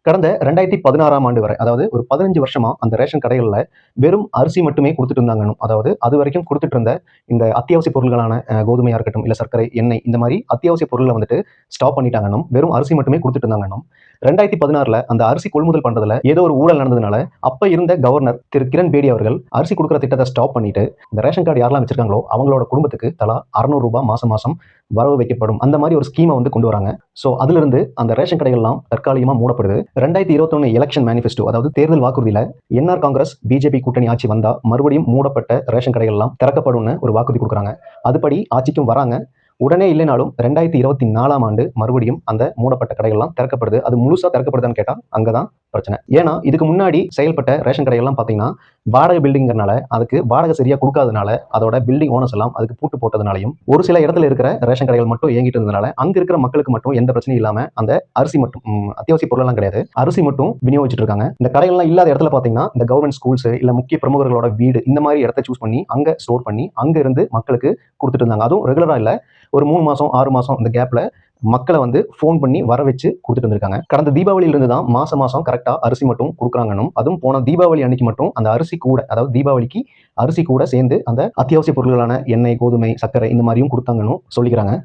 கடந்த 2016ஆம் ஆண்டு வரை, அதாவது ஒரு 15 வருஷமா அந்த ரேஷன் கடைகள்ல வெறும் அரிசி மட்டுமே குடுத்துட்டு இருந்தாங்கன்னும். அதாவது அதுவரைக்கும் குடுத்துட்டு இருந்த இந்த அத்தியாவசிய பொருள்களான கோதுமையா இருக்கட்டும், இல்ல சர்க்கரை, எண்ணெய் இந்த மாரி அத்தியாவசிய பொருள்கள வந்துட்டு ஸ்டாப் பண்ணிட்டாங்கன்னும். வெறும் அரிசி மட்டுமே குடுத்துட்டு இருந்தாங்கன்னும். 2016ல அந்த அரிசி கொள்முதல் பண்றதுல ஏதோ ஒரு ஊழல் நடந்ததுனால, அப்ப இருந்த கவர்னர் திரு கிரண் பேடி அவர்கள் அரிசி குடுக்குற திட்டத்த ஸ்டாப் பண்ணிட்டு, இந்த ரேஷன் கார்டு யாரெல்லாம் வச்சிருக்காங்களோ அவங்களோட குடும்பத்துக்கு தலா ரூ. 600 மாசம் மாசம் வரவு வைக்கப்படும். அந்த மாரி ஒரு ஸ்கீம வந்து கொண்டு வராங்க. சோ அதிலிருந்து அந்த ரேஷன் கடைகள்லாம் தற்காலிகமா மூடப்படுது. 2021 எலக்ஷன் மேனிஃபெஸ்டோ, அதாவது தேர்தல் வாக்குறுதியில என்ஆர் காங்கிரஸ் பிஜேபி கூட்டணி ஆட்சி வந்தா மறுபடியும் மூடப்பட்ட ரேஷன் கடைகள்லாம் திறக்கப்படும்னு ஒரு வாக்குறுதி கொடுக்குறாங்க. அதுபடி ஆட்சிக்கும் வராங்க. உடனே இல்லைனாலும் 2024ஆம் ஆண்டு மறுபடியும் அந்த மூடப்பட்ட கடைகள்லாம் திறக்கப்படுது. அது முழுசா திறக்கப்படுதான்னு கேட்டா அங்கதான் பிரச்சனை. ஏன்னா இதுக்கு முன்னாடி செயல்பட்ட ரேஷன் கடைகள்லாம் பாத்தீங்கன்னா வாடகை பில்டிங்கிறனால, அதுக்கு வாடகை சரியா கொடுக்காதனால, அதோட பில்டிங் ஓனர்ஸ் எல்லாம் அதுக்கு பூட்டு போட்டதுனாலையும், ஒரு சில இடத்துல இருக்கிற ரேஷன் கடைகள் மட்டும் இயங்கிட்டு இருந்ததுனால, அங்க இருக்கிற மக்களுக்கு மட்டும் எந்த பிரச்சனையும் இல்லாம அந்த அரிசி மட்டும் அத்தியாவசிய பொருள் எல்லாம் கிடையாது, அரிசி மட்டும் விநியோகிச்சுட்டு இருக்காங்க. இந்த கடைகள்லாம் இல்லாத இடத்துல பாத்தீங்கன்னா இந்த கவர்மெண்ட் ஸ்கூல்ஸ் இல்ல முக்கிய பிரமுகர்களோட வீடு இந்த மாதிரி இடத்த சூஸ் பண்ணி அங்க ஸ்டோர் பண்ணி அங்க இருந்து மக்களுக்கு கொடுத்துட்டு இருந்தாங்க. அதுவும் ரெகுலரா இல்ல, ஒரு 3 மாசம் 6 மாசம் இந்த கேப்ல மக்களை வந்து போன் பண்ணி வர வச்சு கொடுத்துட்டு இருந்திருக்காங்க. கடந்த தீபாவளியில இருந்து தான் மாசம் மாசம் கரெக்டா அரிசி மட்டும் கொடுக்குறாங்கன்னும், அதுவும் போன தீபாவளி அன்னைக்கு மட்டும் அந்த அரிசி கூட, அதாவது தீபாவளிக்கு அரிசி கூட சேர்ந்து அந்த அத்தியாவசிய பொருட்களான எண்ணெய், கோதுமை, சர்க்கரை இந்த மாதிரியும் கொடுத்தாங்கன்னு சொல்லிக்கிறாங்க.